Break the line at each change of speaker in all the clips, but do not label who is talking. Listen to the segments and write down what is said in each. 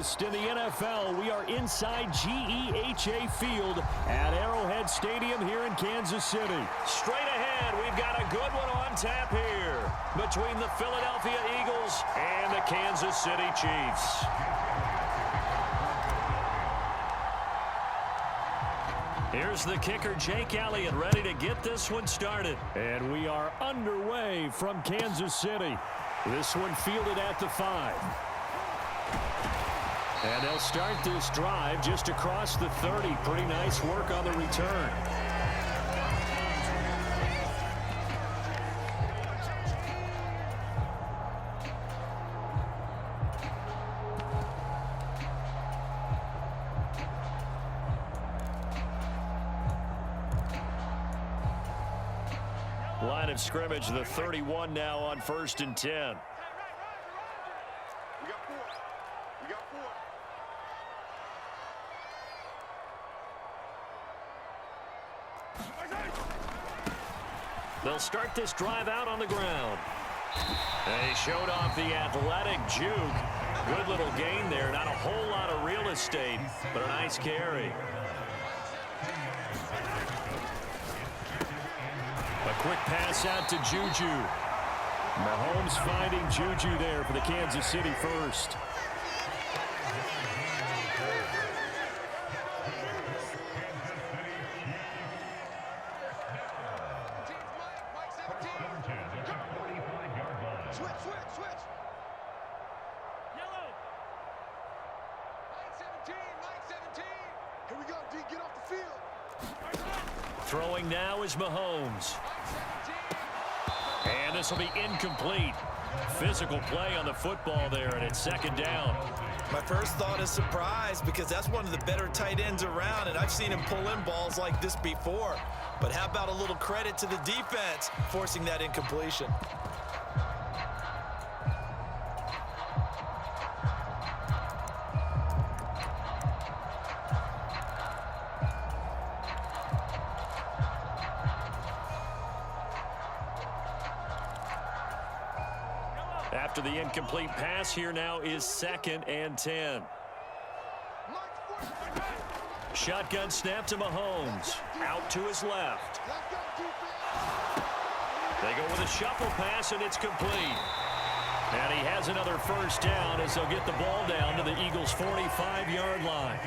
latest in the NFL. We are inside GEHA Field at Arrowhead Stadium here in Kansas City. Straight ahead, we've got a good one on tap here between the Philadelphia Eagles and the Kansas City Chiefs. Here's the kicker, Jake Elliott, ready to get this one started. And we are underway from Kansas City. This one fielded at the 5. And they'll start this drive just across the 30. Pretty nice work on the return. Line of scrimmage, the 31 now on 1st and 10.
We got 4. We got 4.
They'll start this drive out on the ground. They showed off the athletic juke. Good little gain there. Not a whole lot of real estate, but a nice carry. A quick pass out to Juju. Mahomes finding Juju there for the Kansas City first.
Switch. Yellow. Line 17. Here we go, D. Get off the field.
Throwing now is Mahomes. And this will be incomplete. Physical play on the football there, and it's 2nd down.
My first thought is surprise because that's one of the better tight ends around, and I've seen him pull in balls like this before. But how about a little credit to the defense forcing that incompletion?
After the incomplete pass, here now is 2nd and 10. Shotgun snap to Mahomes. Out to his left. They go with a shuffle pass, and it's complete. And he has another 1st down as they'll get the ball down to the Eagles' 45-yard line.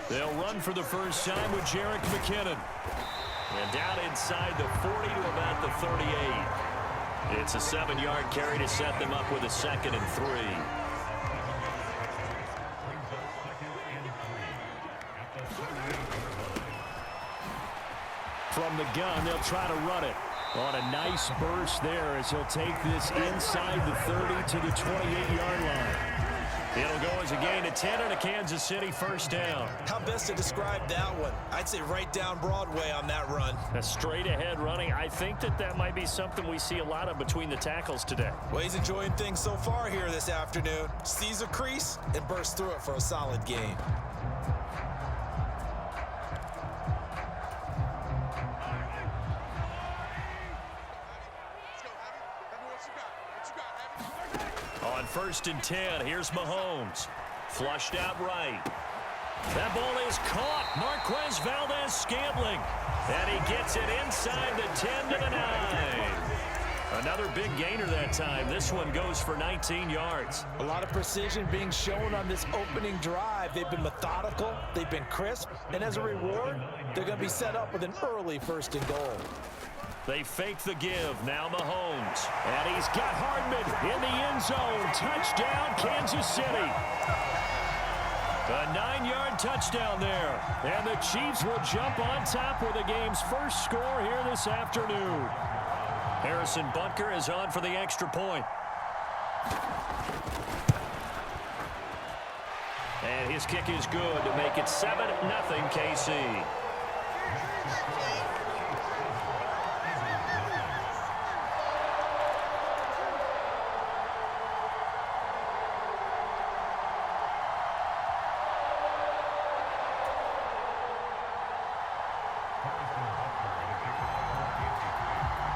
They'll run for the first time with Jerick McKinnon. And down inside the 40 to about the 38. It's a 7-yard carry to set them up with a 2nd and 3. From the gun, they'll try to run it. On a nice burst there as he'll take this inside the 30 to the 28-yard line. It'll go as a gain of 10 and a Kansas City 1st down.
How best to describe that one? I'd say right down Broadway on that run.
A straight ahead running. I think that might be something we see a lot of between the tackles today.
Well, he's enjoying things so far here this afternoon. Sees a crease and bursts through it for a solid gain.
On 1st and 10, here's Mahomes. Flushed out right. That ball is caught. Marquez Valdez-Scantling. And he gets it inside the 10 to the 9. Another big gainer that time. This one goes for 19 yards.
A lot of precision being shown on this opening drive. They've been methodical. They've been crisp. And as a reward, they're going to be set up with an early 1st and goal.
They fake the give. Now Mahomes. And he's got Hardman in the end zone. Touchdown, Kansas City. A 9-yard touchdown there. And the Chiefs will jump on top with the game's first score here this afternoon. Harrison Butker is on for the extra point. And his kick is good to make it 7-0 KC.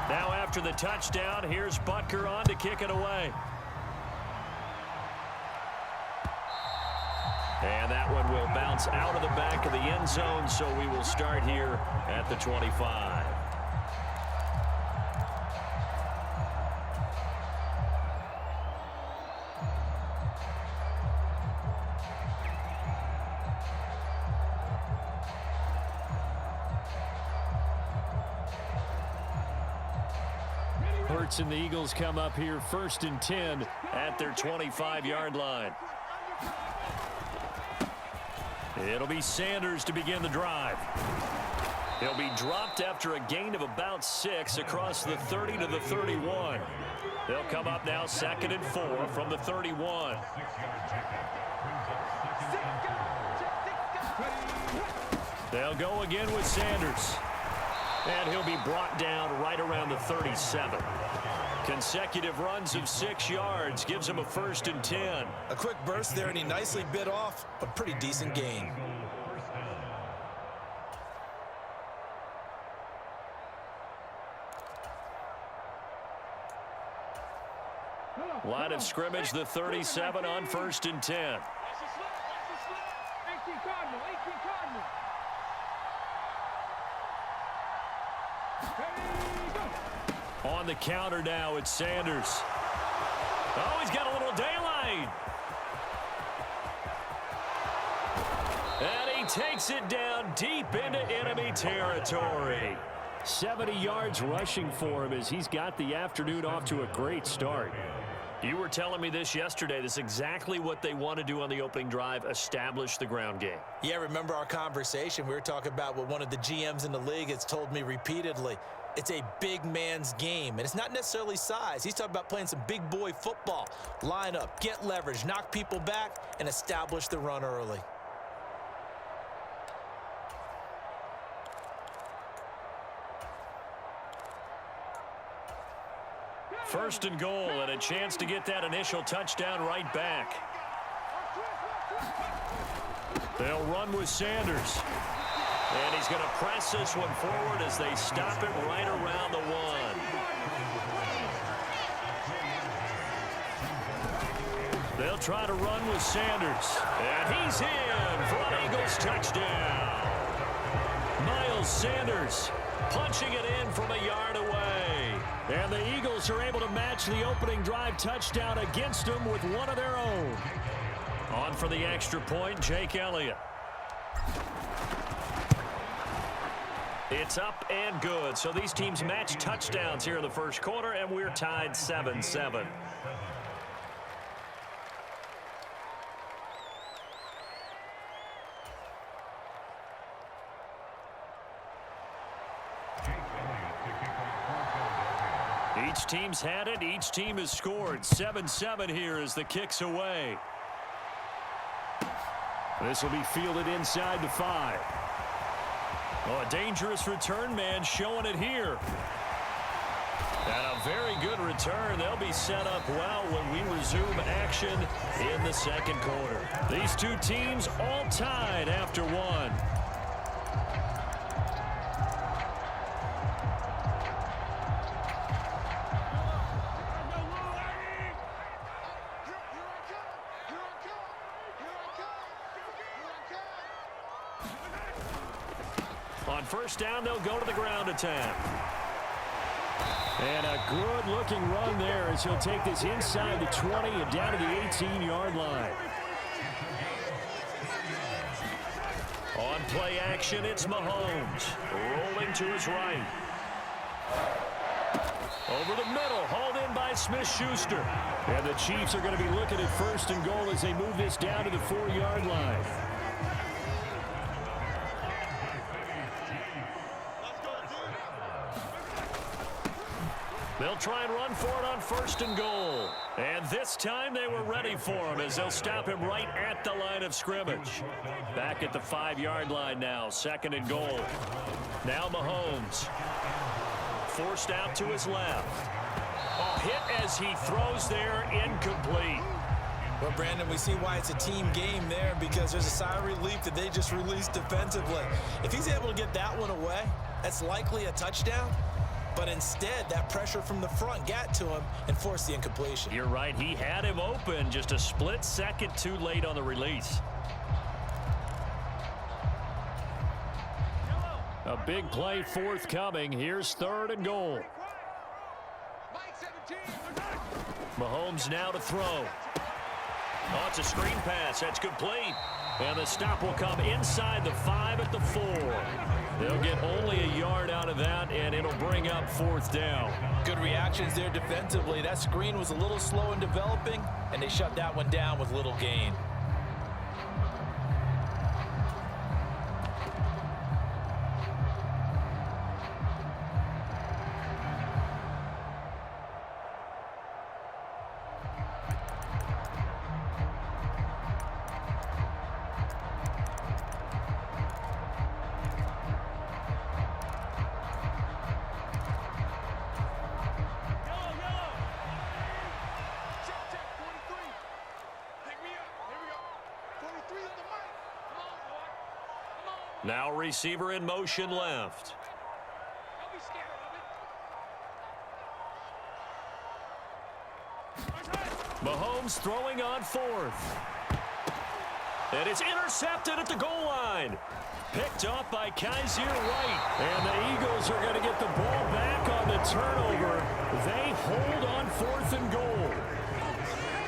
Now after the touchdown, here's Butker on to kick it away. And that one will bounce out of the back of the end zone, so we will start here at the 25. Hurts and the Eagles come up here 1st and 10 at their 25-yard line. It'll be Sanders to begin the drive. He'll be dropped after a gain of about 6 across the 30 to the 31. They'll come up now 2nd and 4 from the 31. They'll go again with Sanders. And he'll be brought down right around the 37. Consecutive runs of 6 yards gives him a 1st and 10.
A quick burst there, and he nicely bit off a pretty decent gain.
Line of scrimmage, the 37 on 1st and 10. On the counter now, it's Sanders. Oh, he's got a little daylight. And he takes it down deep into enemy territory. 70 yards rushing for him as he's got the afternoon off to a great start. You were telling me this yesterday. This is exactly what they want to do on the opening drive, establish the ground game.
Yeah, remember our conversation? We were talking about what one of the GMs in the league has told me repeatedly. It's a big man's game, and it's not necessarily size. He's talking about playing some big boy football. Line up, get leverage, knock people back, and establish the run early.
First and goal, and a chance to get that initial touchdown right back. They'll run with Sanders. And he's going to press this one forward as they stop it right around the 1. They'll try to run with Sanders. And he's in for an Eagles touchdown. Miles Sanders punching it in from a yard away. And the Eagles are able to match the opening drive touchdown against them with one of their own. On for the extra point, Jake Elliott. It's up and good. So these teams match touchdowns here in the first quarter, and we're tied 7-7. Each team's had it. Each team has scored. 7-7 here as the kick's away. This will be fielded inside the 5. Oh, a dangerous return man showing it here. And a very good return. They'll be set up well when we resume action in the second quarter. These two teams all tied after one. On first down, they'll go to the ground attack. And a good-looking run there as he'll take this inside the 20 and down to the 18-yard line. On play action, it's Mahomes. Rolling to his right. Over the middle, hauled in by Smith-Schuster. And the Chiefs are going to be looking at first and goal as they move this down to the 4-yard line. They'll try and run for it on first and goal. And this time they were ready for him as they'll stop him right at the line of scrimmage. Back at the 5-yard line now, second and goal. Now Mahomes. Forced out to his left. Oh, hit as he throws there, incomplete.
Well, Brandon, we see why it's a team game there, because there's a sigh of relief that they just released defensively. If he's able to get that one away, that's likely a touchdown. But instead, that pressure from the front got to him and forced the incompletion.
You're right. He had him open, just a split second too late on the release. A big play forthcoming. Here's 3rd and goal. Mahomes now to throw. Oh, it's a screen pass. That's complete. And the stop will come inside the 5 at the 4. They'll get only a yard out of that, and it'll bring up 4th down.
Good reactions there defensively. That screen was a little slow in developing, and they shut that one down with little gain.
Now receiver in motion left. Mahomes throwing on 4th. And it's intercepted at the goal line. Picked off by Kaiser White. And the Eagles are going to get the ball back on the turnover. They hold on 4th and goal.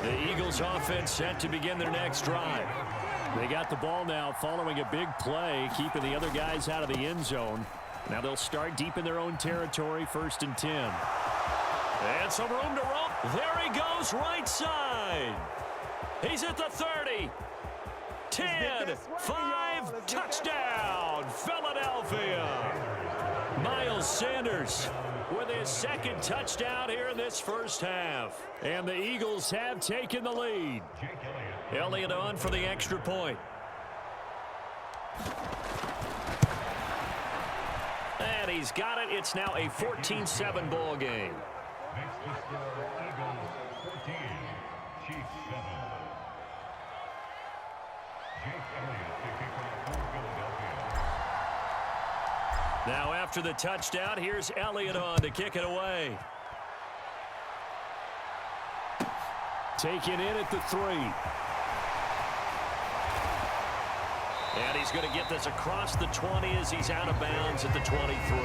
The Eagles offense set to begin their next drive. They got the ball now following a big play, keeping the other guys out of the end zone. Now they'll start deep in their own territory, 1st and 10. And some room to roam. There he goes, right side. He's at the 30. 10, 5, touchdown, Philadelphia. Miles Sanders with his 2nd touchdown here in this first half. And the Eagles have taken the lead. Elliott on for the extra point. And he's got it. It's now a 14-7 ball game. Now after the touchdown, here's Elliott on to kick it away. Taken in at the 3. And he's going to get this across the 20 as he's out of bounds at the 23.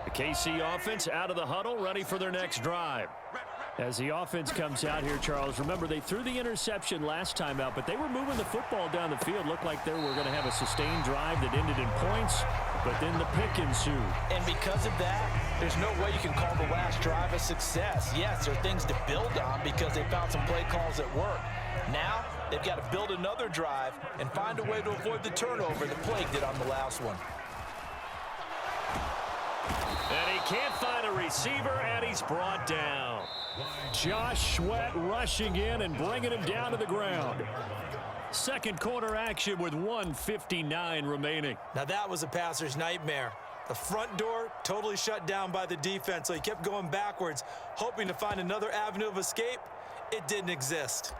The KC offense out of the huddle, ready for their next drive. As the offense comes out here, Charles, remember they threw the interception last time out, but they were moving the football down the field. Looked like they were going to have a sustained drive that ended in points, but then the pick ensued. And because of that, there's no way you can call the last drive a success. Yes, there are things to build on because they found some play calls that work. Now, they've got to build another drive and find a way to avoid the turnover the Plague did on the last one. And he can't find a receiver, and he's brought down. Josh Sweat rushing in and bringing him down to the ground. Second quarter action with 1:59 remaining. Now that was a passer's nightmare. The front door totally shut down by the defense, so he kept going backwards, hoping to find another avenue of escape. It didn't exist.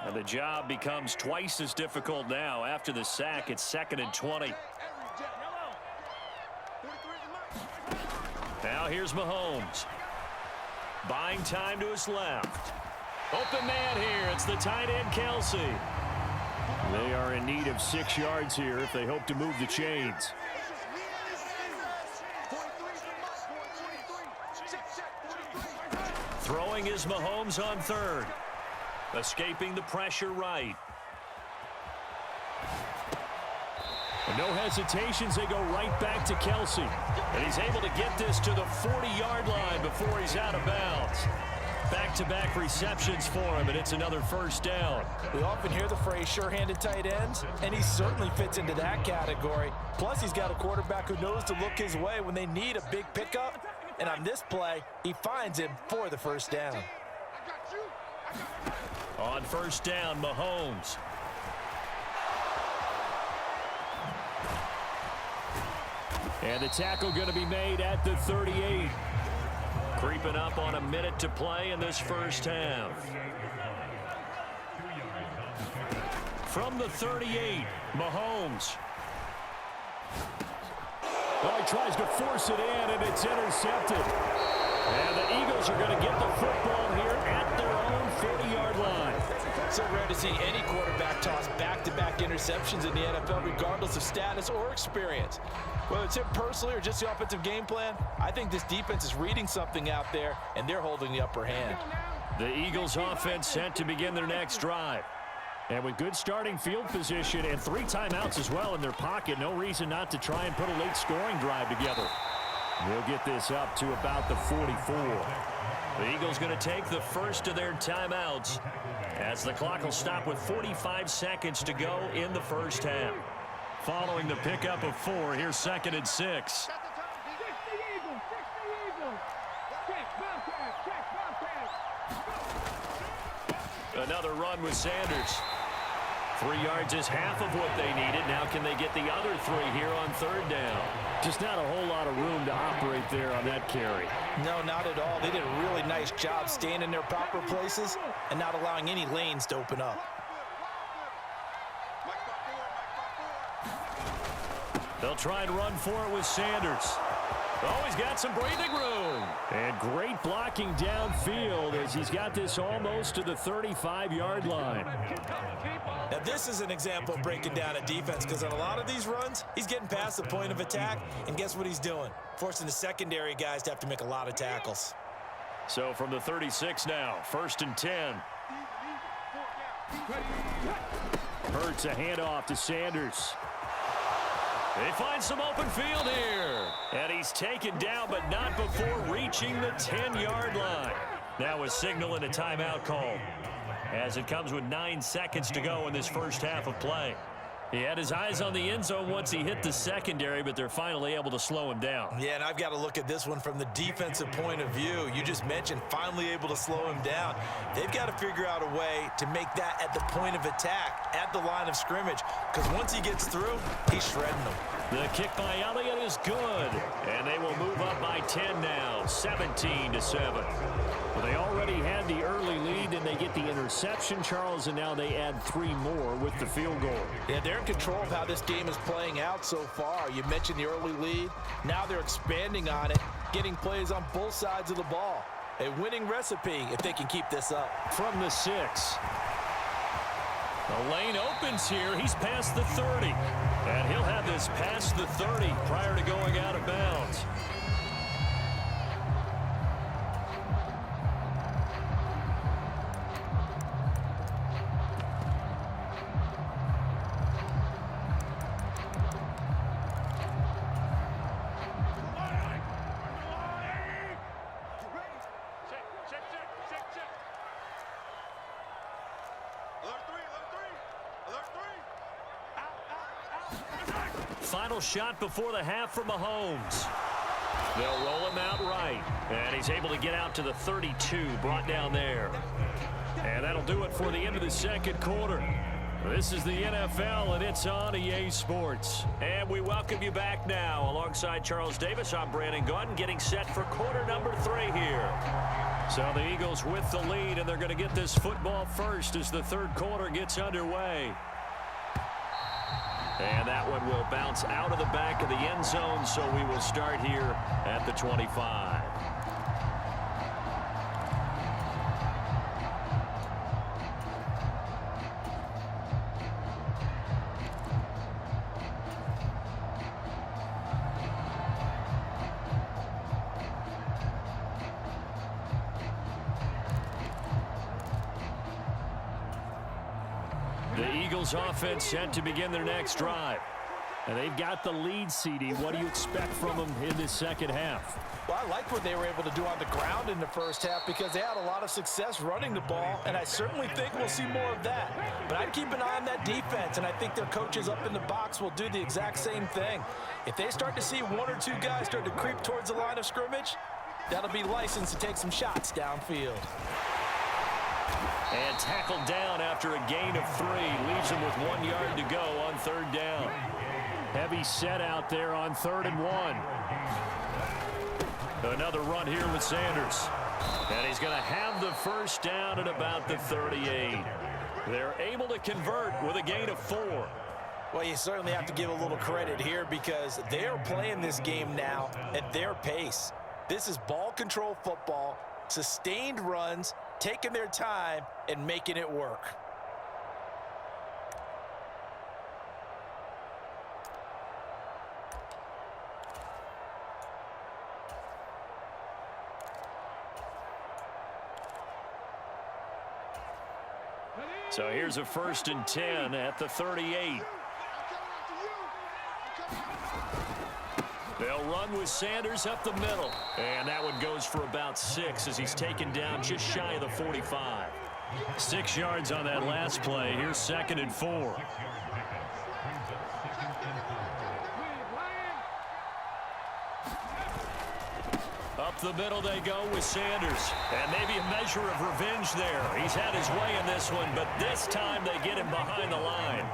And the job becomes twice as difficult now. After the sack, it's 2nd and 20. Now here's Mahomes. Buying time to his left. Open man here. It's the tight end, Kelsey. They are in need of 6 yards here if they hope to move the chains. Throwing is Mahomes on 3rd. Escaping the pressure right. And no hesitations, they go right back to Kelsey. And he's able to get this to the 40-yard line before he's out of bounds. Back-to-back receptions for him, and it's another first down. We often hear the phrase sure-handed tight ends, and he certainly fits into that category. Plus, he's got a quarterback who knows to look his way when they need a big pickup. And on this play, he finds him for the first down. On first down, Mahomes And the tackle going to be made at the 38. Creeping up on a minute to play in this first half. From the 38, Mahomes. Oh, he tries to force it in, and it's intercepted. And the Eagles are going to get the football here at their own 40-yard line.
So rare to see any quarterback toss back-to-back interceptions in the NFL, regardless of status or experience. Whether it's him personally or just the offensive game plan, I think this defense is reading something out there, and they're holding the upper hand.
The Eagles offense set to begin their next drive. And with good starting field position and 3 timeouts as well in their pocket, no reason not to try and put a late scoring drive together. We'll get this up to about the 44. The Eagles going to take the first of their timeouts as the clock will stop with 45 seconds to go in the first half. Following the pickup of 4, here's 2nd and 6. Another run with Sanders. 3 yards is half of what they needed. Now can they get the other 3 here on 3rd down? Just not a whole lot of room to operate there on that carry.
No, not at all. They did a really nice job staying in their proper places and not allowing any lanes to open up.
They'll try and run for it with Sanders. Oh, he's got some breathing room. And great blocking downfield as he's got this almost to the 35-yard line.
Now, this is an example of breaking down a defense because on a lot of these runs, he's getting past the point of attack, and guess what he's doing? Forcing the secondary guys to have to make a lot of tackles.
So from the 36 now, 1st and 10. Hurts a handoff to Sanders. They find some open field here. And he's taken down, but not before reaching the 10-yard line. Now a signal and a timeout call as it comes with 9 seconds to go in this first half of play. He had his eyes on the end zone once he hit the secondary, but they're finally able to slow him down.
Yeah, and I've got to look at this one from the defensive point of view. You just mentioned finally able to slow him down. They've got to figure out a way to make that at the point of attack, at the line of scrimmage, because once he gets through, he's shredding them.
The kick by Elliott is good, and they will move up by 10 now, 17-7. Well, they already had the early lead, and they get the interception, Charles, and now they add 3 more with the field goal.
Yeah, they're in control of how this game is playing out so far. You mentioned the early lead. Now they're expanding on it, getting plays on both sides of the ball. A winning recipe if they can keep this up.
From the 6. The lane opens here. He's past the 30. And he'll have this past the 30 prior to going out of bounds. Final shot before the half for Mahomes. They'll roll him out right. And he's able to get out to the 32, brought down there. And that'll do it for the end of the second quarter. This is the NFL, and it's on EA Sports. And we welcome you back now. Alongside Charles Davis, I'm Brandon Gordon, getting set for quarter number 3 here. So the Eagles with the lead, and they're going to get this football first as the third quarter gets underway. And that one will bounce out of the back of the end zone, so we will start here at the 25. The Eagles offense set to begin their next drive. And they've got the lead, CD. What do you expect from them in this second half?
Well, I like what they were able to do on the ground in the first half because they had a lot of success running the ball, and I certainly think we'll see more of that. But I'd keep an eye on that defense, and I think their coaches up in the box will do the exact same thing. If they start to see 1 or 2 guys start to creep towards the line of scrimmage, that'll be licensed to take some shots downfield.
And tackled down after a gain of 3. Leaves him with 1 yard to go on 3rd down. Heavy set out there on 3rd and 1. Another run here with Sanders. And he's going to have the first down at about the 38. They're able to convert with a gain of 4.
Well, you certainly have to give a little credit here because they're playing this game now at their pace. This is ball control football, sustained runs, taking their time, and making it work.
So here's a 1st and 10 at the 38. They'll run with Sanders up the middle. And that one goes for about 6 as he's taken down just shy of the 45. 6 yards on that last play. Here's 2nd and 4. Up the middle they go with Sanders. And maybe a measure of revenge there. He's had his way in this one, but this time they get him behind the line.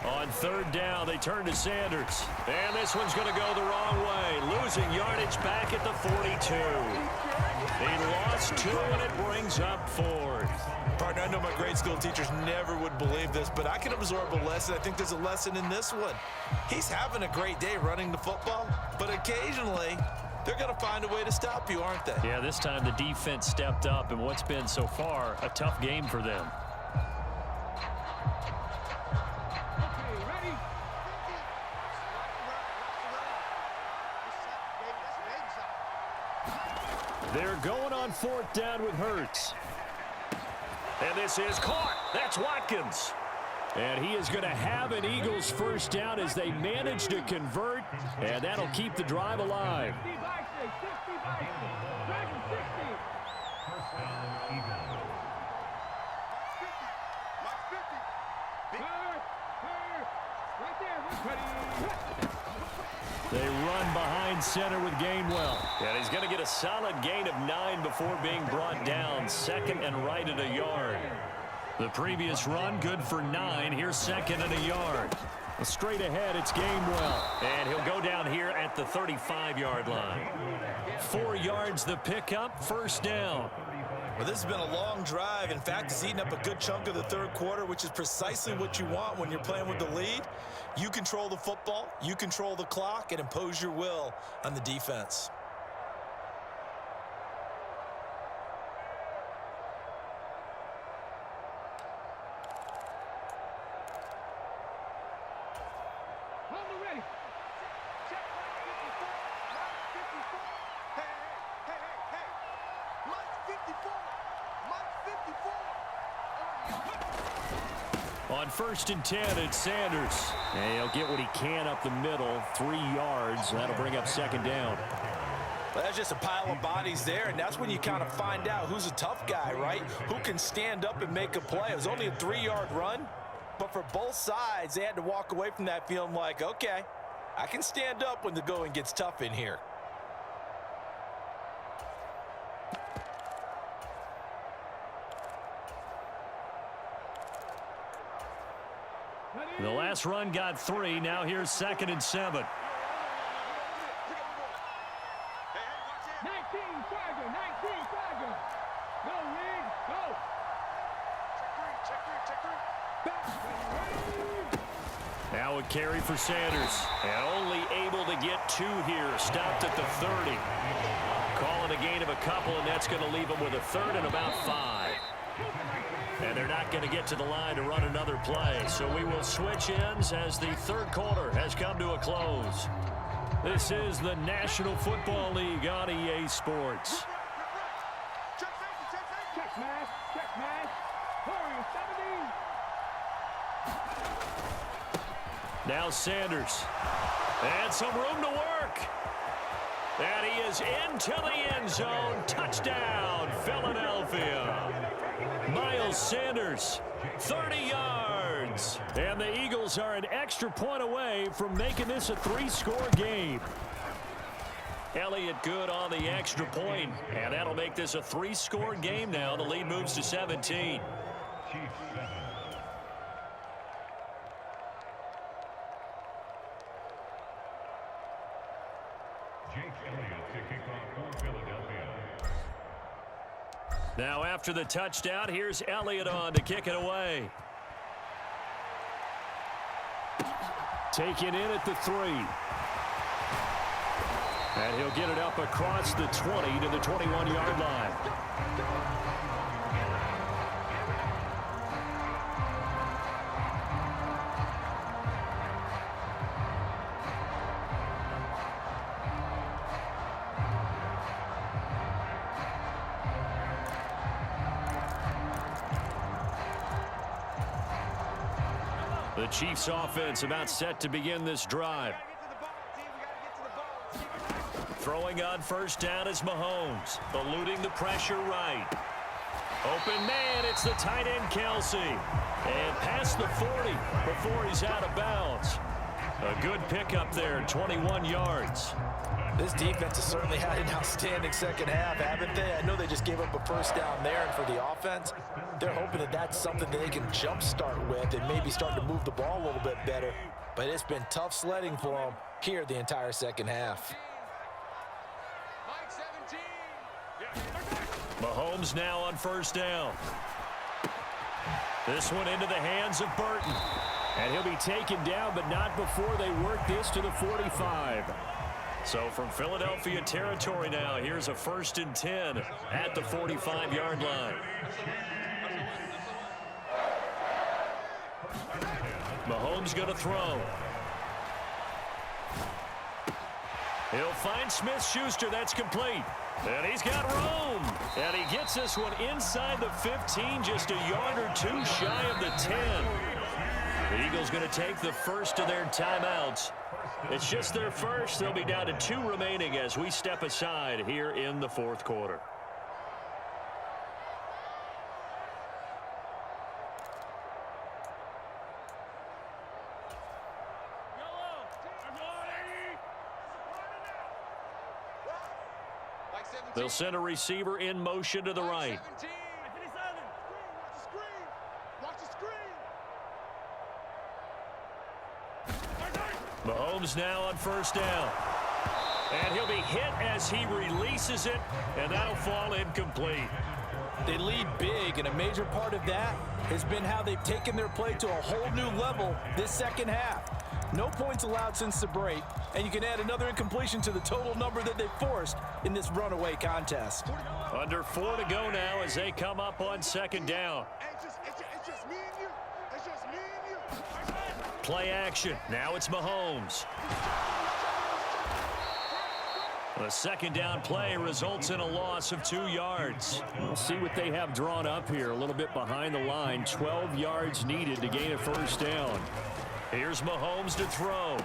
On 3rd down, they turn to Sanders. And this one's going to go the wrong way. Losing yardage back at the 42. He lost 2, and it brings up 4th.
Partner, I know my grade school teachers never would believe this, but I can absorb a lesson. I think there's a lesson in this one. He's having a great day running the football, but occasionally they're going to find a way to stop you, aren't they?
Yeah, this time the defense stepped up in what's been so far a tough game for them. They're going on 4th down with Hurts. And this is caught. That's Watkins. And he is going to have an Eagles first down as they manage to convert. And that'll keep the drive alive. They run behind center with Gainwell. And he's going to get a solid gain of 9 before being brought down. 2nd and right at a yard. The previous run good for 9. Here's 2nd and a yard. Straight ahead, it's Gainwell. And he'll go down here at the 35-yard line. 4 yards the pickup, first down.
Well, this has been a long drive. In fact, it's eaten up a good chunk of the 3rd quarter, which is precisely what you want when you're playing with the lead. You control the football, you control the clock, and impose your will on the defense.
On 1st and 10, it's Sanders. And he'll get what he can up the middle, 3 yards. That'll bring up 2nd down.
Well, that's just a pile of bodies there, and that's when you kind of find out who's a tough guy, right? Who can stand up and make a play. It was only a 3-yard run, but for both sides, they had to walk away from that feeling like, okay, I can stand up when the going gets tough in here.
The last run got 3. Now here's 2nd and 7.
19, Tiger, 19, Tiger. Go, Reed, go. Check 3.
Now a carry for Sanders. And only able to get 2 here. Stopped at the 30. Calling a gain of a couple, and that's going to leave him with a 3rd and about 5. And they're not going to get to the line to run another play. So we will switch ends as the 3rd quarter has come to a close. This is the National Football League on EA Sports.
Check man. Hurry, 17.
Now Sanders. And some room to work. And he is into the end zone. Touchdown, Philadelphia. Miles Sanders, 30 yards. And the Eagles are an extra point away from making this a 3-score game. Elliott good on the extra point, and that'll make this a 3-score game now. The lead moves to 17. Now after the touchdown, here's Elliott on to kick it away. Taken in at the 3. And he'll get it up across the 20 to the 21-yard line. The Chiefs offense about set to begin this drive. Throwing on first down is Mahomes, eluding the pressure right. Open man, it's the tight end Kelsey. And past the 40 before he's out of bounds. A good pickup there, 21 yards.
This defense has certainly had an outstanding second half, haven't they? I know they just gave up a first down there, and for the offense, they're hoping that that's something that they can jumpstart with and maybe start to move the ball a little bit better. But it's been tough sledding for them here the entire second half.
Mahomes now on first down. This one into the hands of Burton. And he'll be taken down, but not before they work this to the 45. So from Philadelphia territory now, here's a 1st and 10 at the 45-yard line. Mahomes going to throw. He'll find Smith-Schuster. That's complete. And he's got room. And he gets this one inside the 15, just a yard or two shy of the 10. The Eagles going to take the first of their timeouts. It's just their first. They'll be down to 2 remaining as we step aside here in the 4th quarter. They'll send a receiver in motion to the right. Mahomes now on first down. And he'll be hit as he releases it, and that'll fall incomplete.
They lead big, and a major part of that has been how they've taken their play to a whole new level this second half. No points allowed since the break, and you can add another incompletion to the total number that they've forced in this runaway contest.
Under 4 to go now as they come up on second down. Play action. Now it's Mahomes. The second down play results in a loss of 2 yards. We'll see what they have drawn up here. A little bit behind the line. 12 yards needed to gain a first down. Here's Mahomes to throw.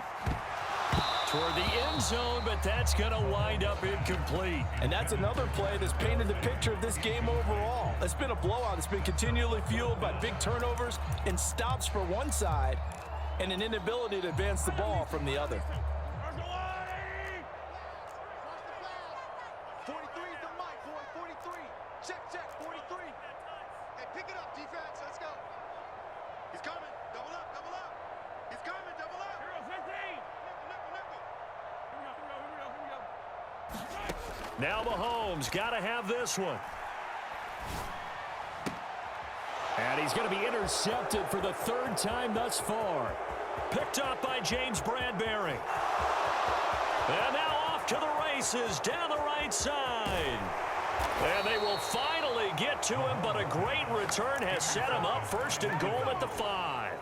Toward the end zone, but that's going to wind up incomplete.
And that's another play that's painted the picture of this game overall. It's been a blowout. It's been continually fueled by big turnovers and stops for one side and an inability to advance the ball from the other.
43 is the mic, boy. 43. Check, 43. Hey, pick it up, defense. Let's go. He's coming. Double up. He's coming. Double up. Here we go, 15.
Now Mahomes got to have this one. And he's going to be intercepted for the 3rd time thus far. Picked up by James Bradbury. And now off to the races down the right side. And they will finally get to him, but a great return has set him up 1st and goal at the 5.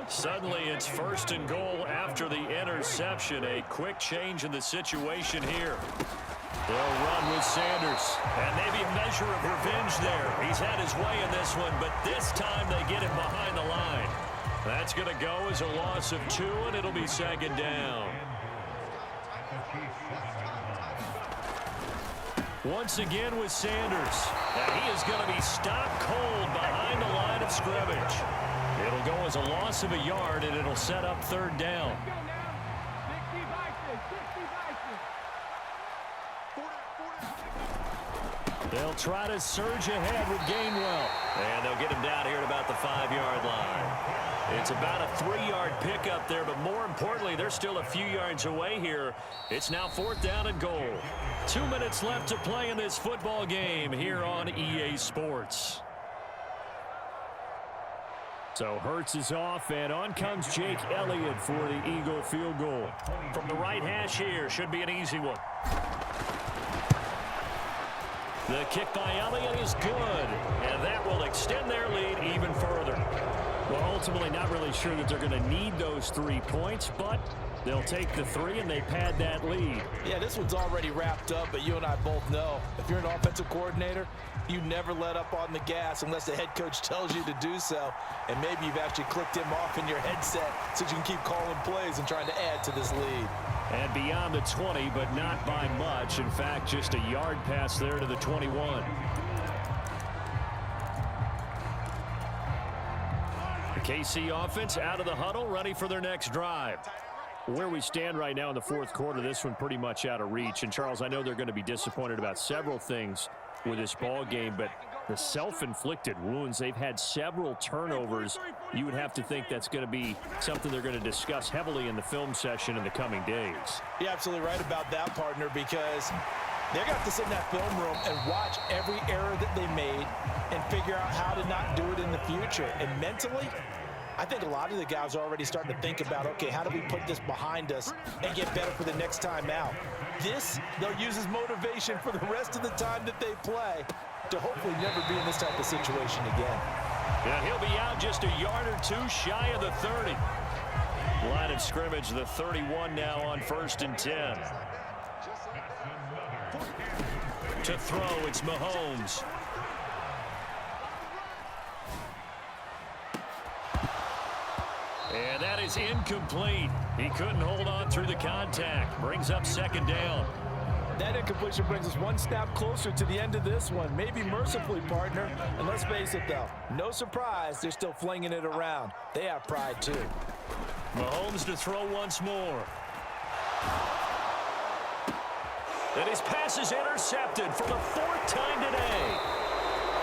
Suddenly it's 1st and goal after the interception. A quick change in the situation here. They'll run with Sanders, and maybe a measure of revenge there. He's had his way in this one, but this time they get him behind the line. That's going to go as a loss of 2, and it'll be 2nd down. Once again with Sanders, and he is going to be stopped cold behind the line of scrimmage. It'll go as a loss of a yard, and it'll set up 3rd down. They'll try to surge ahead with Gainwell. And they'll get him down here at about the 5-yard line. It's about a 3-yard pickup there, but more importantly, luckily, they're still a few yards away here. It's now 4th down and goal. 2 minutes left to play in this football game here on EA Sports. So Hurts is off, and on comes Jake Elliott for the Eagle field goal. From the right hash here, should be an easy one. The kick by Elliott is good, and that will extend their lead even further. Well, ultimately, not really sure that they're going to need those 3 points, but they'll take the 3 and they pad that lead.
Yeah, this one's already wrapped up, but you and I both know if you're an offensive coordinator, you never let up on the gas unless the head coach tells you to do so. And maybe you've actually clicked him off in your headset so you can keep calling plays and trying to add to this lead.
And beyond the 20, but not by much. In fact, just a yard pass there to the 21. The KC offense out of the huddle, ready for their next drive. Where we stand right now in the 4th quarter, this one pretty much out of reach. And, Charles, I know they're going to be disappointed about several things with this ball game, but the self-inflicted wounds, they've had several turnovers. You would have to think that's going to be something they're going to discuss heavily in the film session in the coming days.
You're absolutely right about that, partner, because they're going to have to sit in that film room and watch every error that they made and figure out how to not do it in the future. And mentally, I think a lot of the guys are already starting to think about, okay, how do we put this behind us and get better for the next time out? This, they'll use as motivation for the rest of the time that they play to hopefully never be in this type of situation again.
Yeah, he'll be out just a yard or 2 shy of the 30. Line of scrimmage, the 31 now on 1st and 10. To throw, it's Mahomes. And that is incomplete. He couldn't hold on through the contact. Brings up 2nd down.
That incompletion brings us one snap closer to the end of this one. Maybe mercifully, partner. And let's face it, though, no surprise, they're still flinging it around. They have pride, too.
Mahomes to throw once more. And his pass is intercepted for the 4th time today.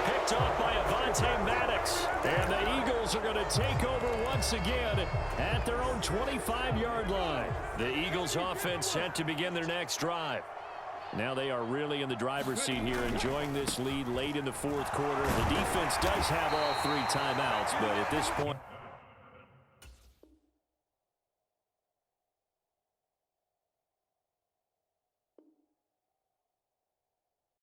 Picked off by Avonte Maddox. And the Eagles are going to take over once again at their own 25-yard line. The Eagles offense set to begin their next drive. Now they are really in the driver's seat here, enjoying this lead late in the 4th quarter. The defense does have all 3 timeouts, but at this point,